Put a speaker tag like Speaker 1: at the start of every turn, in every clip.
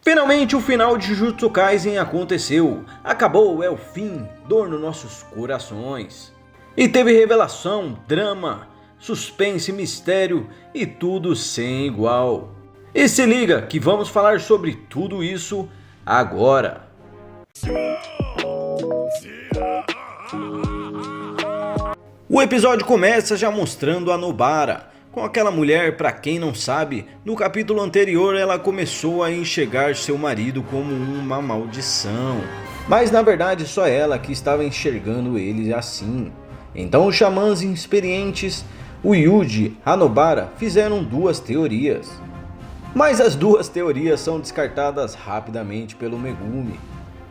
Speaker 1: Finalmente o final de Jujutsu Kaisen aconteceu. Acabou, é o fim, dor nos nossos corações. E teve revelação, drama, suspense, mistério e tudo sem igual. E se liga que vamos falar sobre tudo isso agora. O episódio começa já mostrando a Nobara, com aquela mulher, para quem não sabe, no capítulo anterior ela começou a enxergar seu marido como uma maldição. Mas na verdade só ela que estava enxergando ele assim. Então os xamãs experientes, o Yuji, a Nobara, fizeram duas teorias. Mas as duas teorias são descartadas rapidamente pelo Megumi,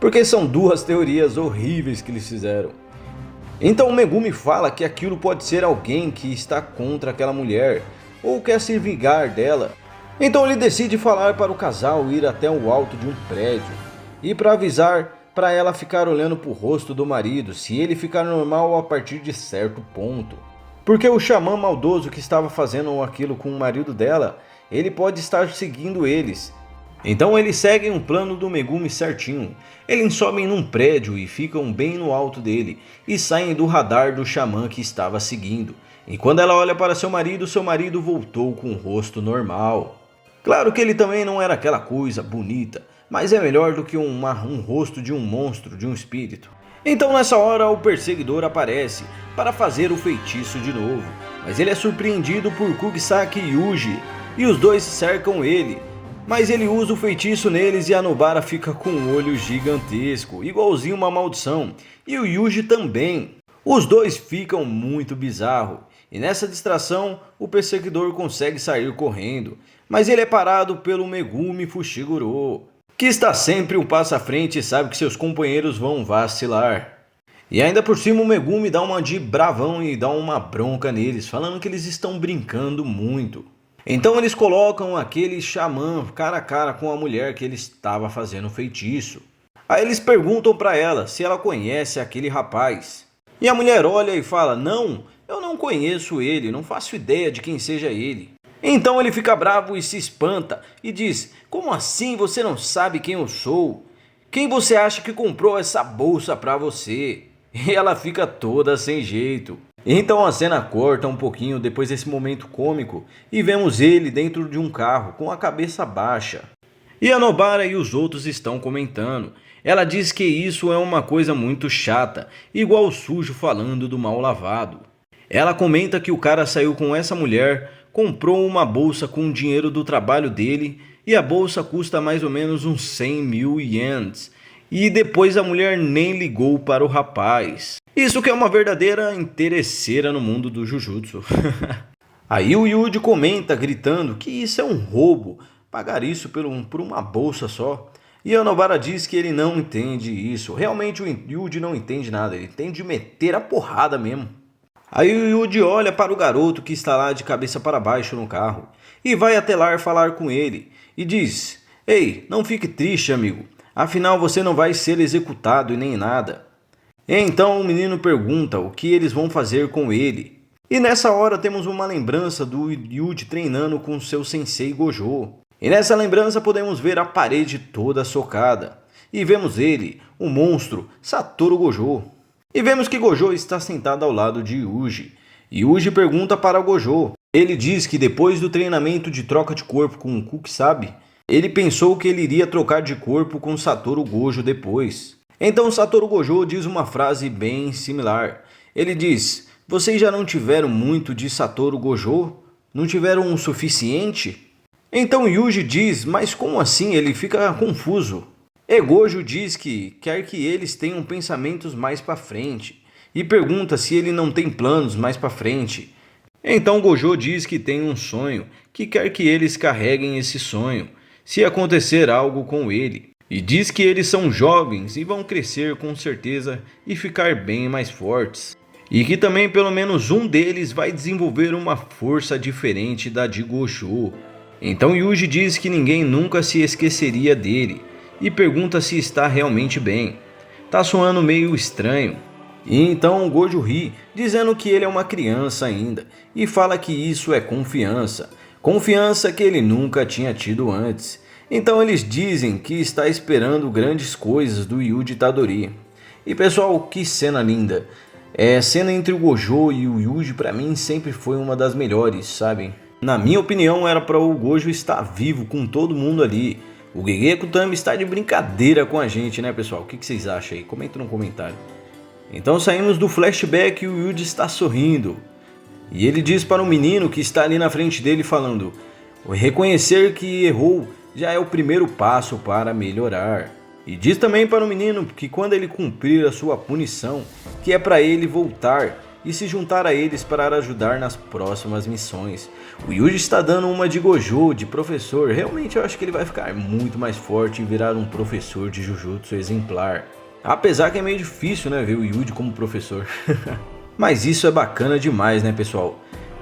Speaker 1: porque são duas teorias horríveis que eles fizeram. Então o Megumi fala que aquilo pode ser alguém que está contra aquela mulher ou quer se vingar dela. Então ele decide falar para o casal ir até o alto de um prédio e para avisar para ela ficar olhando para o rosto do marido se ele ficar normal a partir de certo ponto. Porque o xamã maldoso que estava fazendo aquilo com o marido dela, ele pode estar seguindo eles. Então eles seguem um plano do Megumi certinho. Eles sobem num prédio e ficam bem no alto dele e saem do radar do xamã que estava seguindo. E quando ela olha para seu marido voltou com o rosto normal. Claro que ele também não era aquela coisa bonita, mas é melhor do que um rosto de um monstro, de um espírito. Então nessa hora o perseguidor aparece para fazer o feitiço de novo. Mas ele é surpreendido por Kugisaki e Yuji e os dois cercam ele. Mas ele usa o feitiço neles e a Nobara fica com um olho gigantesco, igualzinho uma maldição. E o Yuji também. Os dois ficam muito bizarros. E nessa distração, o perseguidor consegue sair correndo. Mas ele é parado pelo Megumi Fushiguro, que está sempre um passo à frente e sabe que seus companheiros vão vacilar. E ainda por cima o Megumi dá uma de bravão e dá uma bronca neles, falando que eles estão brincando muito. Então eles colocam aquele xamã cara a cara com a mulher que ele estava fazendo feitiço. Aí eles perguntam para ela se ela conhece aquele rapaz. E a mulher olha e fala: não, eu não conheço ele, não faço ideia de quem seja ele. Então ele fica bravo e se espanta e diz: como assim você não sabe quem eu sou? Quem você acha que comprou essa bolsa para você? E ela fica toda sem jeito. Então a cena corta um pouquinho depois desse momento cômico e vemos ele dentro de um carro com a cabeça baixa. E a Nobara e os outros estão comentando. Ela diz que isso é uma coisa muito chata, igual o sujo falando do mal lavado. Ela comenta que o cara saiu com essa mulher, comprou uma bolsa com o dinheiro do trabalho dele e a bolsa custa mais ou menos uns 100 mil ienes. E depois a mulher nem ligou para o rapaz. Isso que é uma verdadeira interesseira no mundo do Jujutsu. Aí o Yuji comenta gritando que isso é um roubo, pagar isso por uma bolsa só. E a Nobara diz que ele não entende isso. Realmente o Yuji não entende nada, ele tem de meter a porrada mesmo. Aí o Yuji olha para o garoto que está lá de cabeça para baixo no carro e vai até lá falar com ele e diz: ei, não fique triste, amigo. Afinal você não vai ser executado e nem nada. Então o menino pergunta o que eles vão fazer com ele. E nessa hora temos uma lembrança do Yuji treinando com seu sensei Gojo. E nessa lembrança podemos ver a parede toda socada. E vemos ele, o monstro, Satoru Gojo. E vemos que Gojo está sentado ao lado de Yuji. Yuji pergunta para Gojo. Ele diz que depois do treinamento de troca de corpo com o Kukisabi, ele pensou que ele iria trocar de corpo com Satoru Gojo depois. Então Satoru Gojo diz uma frase bem similar. Ele diz: vocês já não tiveram muito de Satoru Gojo? Não tiveram o suficiente? Então Yuji diz: mas como assim? Ele fica confuso. E Gojo diz que quer que eles tenham pensamentos mais para frente. E pergunta se ele não tem planos mais para frente. Então Gojo diz que tem um sonho, que quer que eles carreguem esse sonho, se acontecer algo com ele. E diz que eles são jovens e vão crescer com certeza e ficar bem mais fortes. E que também pelo menos um deles vai desenvolver uma força diferente da de Gojo. Então Yuji diz que ninguém nunca se esqueceria dele e pergunta se está realmente bem. Tá soando meio estranho. E então Gojo ri, dizendo que ele é uma criança ainda e fala que isso é confiança. Confiança que ele nunca tinha tido antes. Então eles dizem que está esperando grandes coisas do Yuji Itadori. E pessoal, que cena linda! A cena entre o Gojo e o Yuji pra mim sempre foi uma das melhores, sabe? Na minha opinião era para o Gojo estar vivo com todo mundo ali. O Gegeko também está de brincadeira com a gente, né pessoal? O que vocês acham aí? Comenta no comentário. Então saímos do flashback e o Yuji está sorrindo. E ele diz para o menino que está ali na frente dele falando: reconhecer que errou já é o primeiro passo para melhorar. E diz também para o menino que quando ele cumprir a sua punição, que é para ele voltar e se juntar a eles para ajudar nas próximas missões. O Yuji está dando uma de Gojo, de professor. Realmente eu acho que ele vai ficar muito mais forte e virar um professor de Jujutsu exemplar. Apesar que é meio difícil, né, ver o Yuji como professor. Mas isso é bacana demais, né pessoal?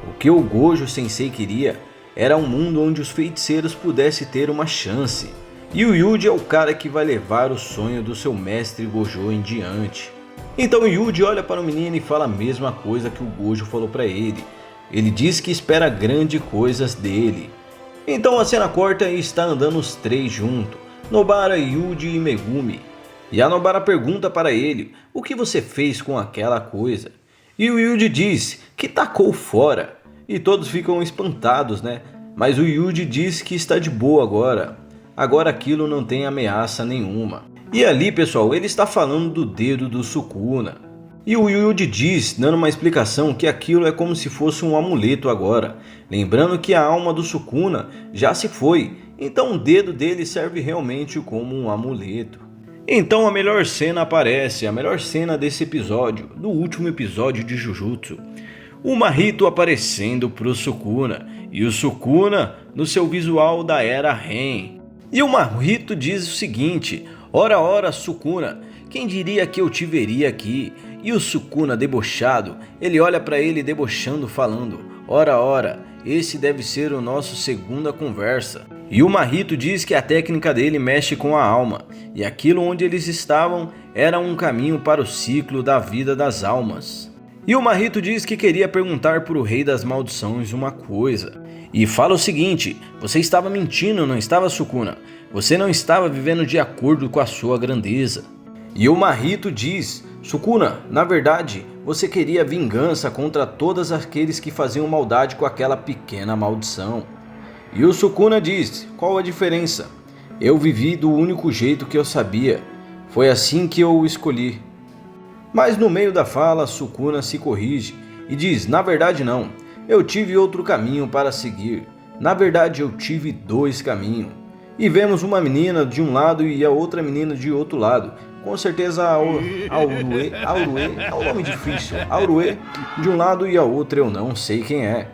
Speaker 1: O que o Gojo Sensei queria era um mundo onde os feiticeiros pudessem ter uma chance. E o Yuji é o cara que vai levar o sonho do seu mestre Gojo em diante. Então o Yuji olha para o menino e fala a mesma coisa que o Gojo falou para ele. Ele diz que espera grandes coisas dele. Então a cena corta e está andando os três juntos, Nobara, Yuji e Megumi. E a Nobara pergunta para ele o que você fez com aquela coisa. E o Yuji diz que tacou fora. E todos ficam espantados, né? Mas o Yuji diz que está de boa agora. Agora aquilo não tem ameaça nenhuma. E ali pessoal, ele está falando do dedo do Sukuna. E o Yuji diz, dando uma explicação, que aquilo é como se fosse um amuleto agora. Lembrando que a alma do Sukuna já se foi. Então o dedo dele serve realmente como um amuleto. Então a melhor cena aparece, a melhor cena desse episódio, do último episódio de Jujutsu. O Mahito aparecendo pro Sukuna, e o Sukuna no seu visual da era Ren. E o Mahito diz o seguinte: ora ora Sukuna, quem diria que eu te veria aqui? E o Sukuna debochado, ele olha para ele debochando falando: ora ora, esse deve ser o nosso segunda conversa. E o Mahito diz que a técnica dele mexe com a alma, e aquilo onde eles estavam era um caminho para o ciclo da vida das almas. E o Mahito diz que queria perguntar para o Rei das Maldições uma coisa. E fala o seguinte: você estava mentindo, não estava, Sukuna? Você não estava vivendo de acordo com a sua grandeza. E o Mahito diz: Sukuna, na verdade, você queria vingança contra todos aqueles que faziam maldade com aquela pequena maldição. E o Sukuna diz: qual a diferença? Eu vivi do único jeito que eu sabia. Foi assim que eu o escolhi. Mas no meio da fala, Sukuna se corrige e diz: na verdade não, eu tive outro caminho para seguir. Na verdade eu tive dois caminhos. E vemos uma menina de um lado e a outra menina de outro lado. Com certeza Aurue é um nome difícil. Aurue de um lado e a outra eu não sei quem é.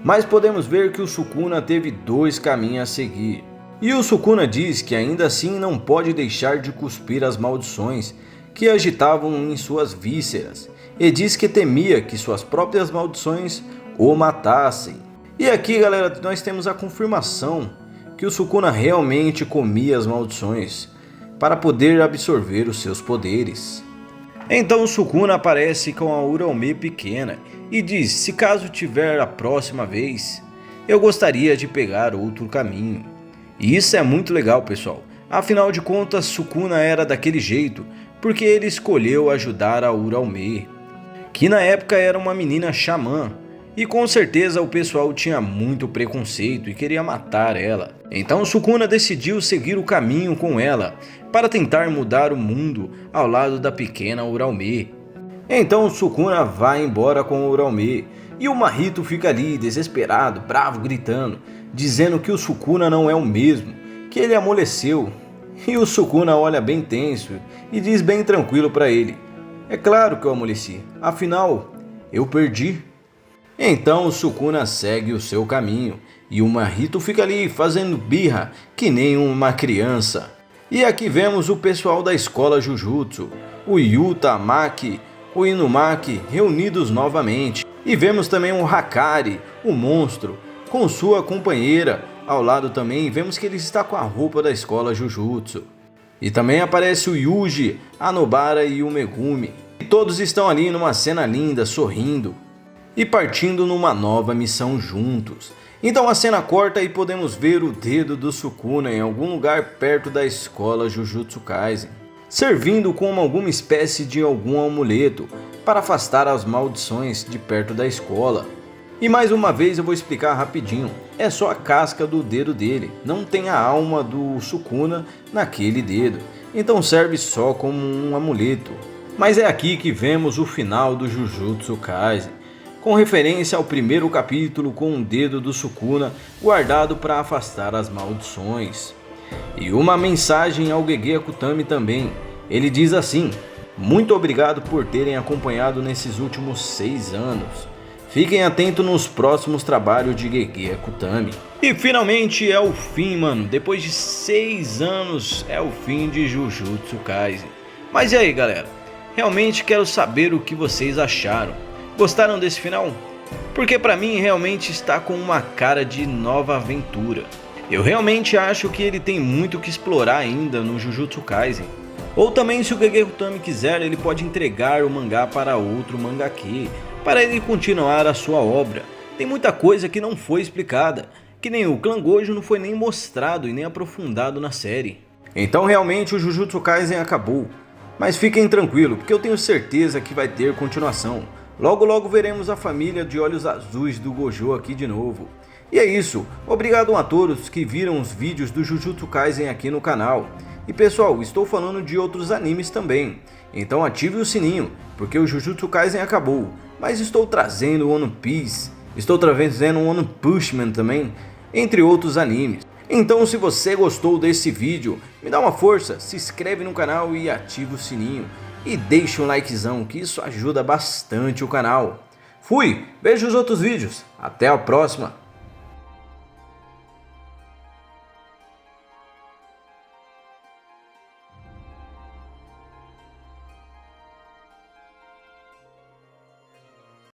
Speaker 1: Mas podemos ver que o Sukuna teve dois caminhos a seguir. E o Sukuna diz que ainda assim não pode deixar de cuspir as maldições que agitavam em suas vísceras. E diz que temia que suas próprias maldições o matassem. E aqui galera, nós temos a confirmação que o Sukuna realmente comia as maldições para poder absorver os seus poderes. Então o Sukuna aparece com a Uraume pequena e diz: se caso tiver a próxima vez, eu gostaria de pegar outro caminho. E isso é muito legal pessoal, afinal de contas Sukuna era daquele jeito porque ele escolheu ajudar a Uraume, que na época era uma menina xamã. E com certeza o pessoal tinha muito preconceito e queria matar ela. Então Sukuna decidiu seguir o caminho com ela para tentar mudar o mundo ao lado da pequena Uraume. Então Sukuna vai embora com Uraume e o Mahito fica ali desesperado, bravo, gritando, dizendo que o Sukuna não é o mesmo, que ele amoleceu. E o Sukuna olha bem tenso e diz bem tranquilo para ele: é claro que eu amoleci, afinal eu perdi. Então o Sukuna segue o seu caminho e o Mahito fica ali fazendo birra que nem uma criança. E aqui vemos o pessoal da escola Jujutsu, o Yuta, Maki, o Inumaki reunidos novamente. E vemos também o Hakari, o monstro, com sua companheira. Ao lado também vemos que ele está com a roupa da escola Jujutsu. E também aparece o Yuji, a Nobara e o Megumi. E todos estão ali numa cena linda, sorrindo e partindo numa nova missão juntos. Então a cena corta e podemos ver o dedo do Sukuna em algum lugar perto da escola Jujutsu Kaisen, servindo como alguma espécie de algum amuleto para afastar as maldições de perto da escola. E mais uma vez eu vou explicar rapidinho, é só a casca do dedo dele, não tem a alma do Sukuna naquele dedo, então serve só como um amuleto. Mas é aqui que vemos o final do Jujutsu Kaisen, com referência ao primeiro capítulo com o dedo do Sukuna guardado para afastar as maldições. E uma mensagem ao Gege Akutami também, ele diz assim: muito obrigado por terem acompanhado nesses últimos 6 anos. Fiquem atentos nos próximos trabalhos de Gege Akutami. E finalmente é o fim, mano. Depois de 6 anos é o fim de Jujutsu Kaisen. Mas e aí, galera? Realmente quero saber o que vocês acharam. Gostaram desse final? Porque pra mim realmente está com uma cara de nova aventura. Eu realmente acho que ele tem muito que explorar ainda no Jujutsu Kaisen. Ou também, se o Gege Akutami quiser, ele pode entregar o mangá para outro mangaka, para ele continuar a sua obra. Tem muita coisa que não foi explicada, que nem o Clã Gojo não foi nem mostrado e nem aprofundado na série. Então realmente o Jujutsu Kaisen acabou. Mas fiquem tranquilos, porque eu tenho certeza que vai ter continuação. Logo logo veremos a família de olhos azuis do Gojo aqui de novo. E é isso, obrigado a todos que viram os vídeos do Jujutsu Kaisen aqui no canal. E pessoal, estou falando de outros animes também, então ative o sininho, porque o Jujutsu Kaisen acabou. Mas estou trazendo One Piece, estou trazendo One Punch Man também, entre outros animes. Então se você gostou desse vídeo, me dá uma força, se inscreve no canal e ativa o sininho. E deixa um likezão, que isso ajuda bastante o canal. Fui, vejo os outros vídeos, até a próxima.